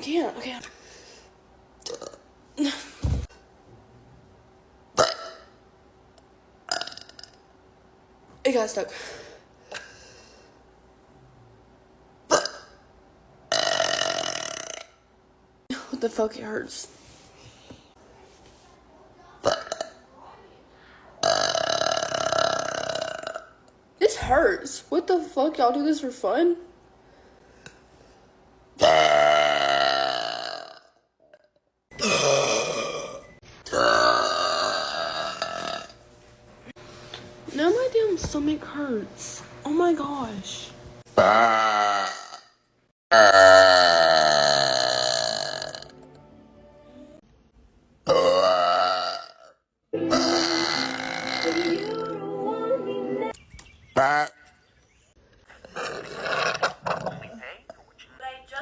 can't. Okay. It got stuck. What the fuck? It hurts. This hurts. What the fuck? Y'all do this for fun? Now my damn stomach hurts. Oh my gosh. That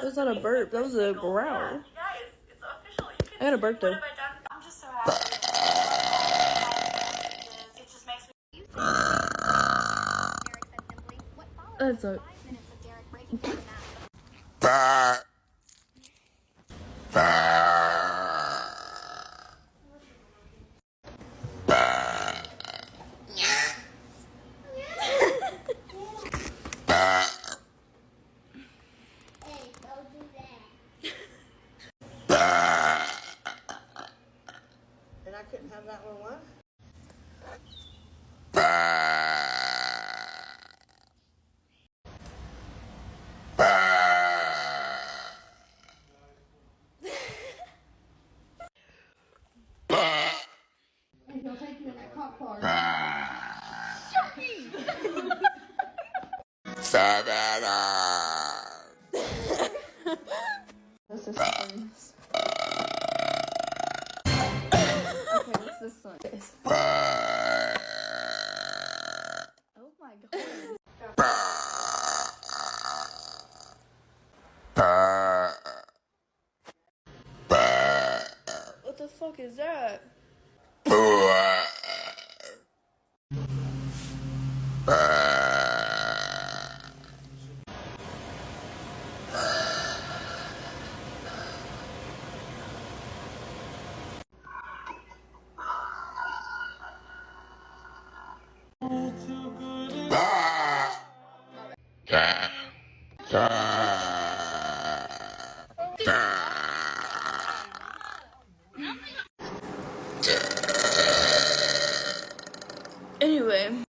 was not a burp. That was a growl. I got a burp though. I'm just so happy. It just makes me. That's it. And I couldn't have that one, what? And he'll take you in that cop car. Shelby! This is serious. Okay, what's this one? Oh my god. What the fuck is that?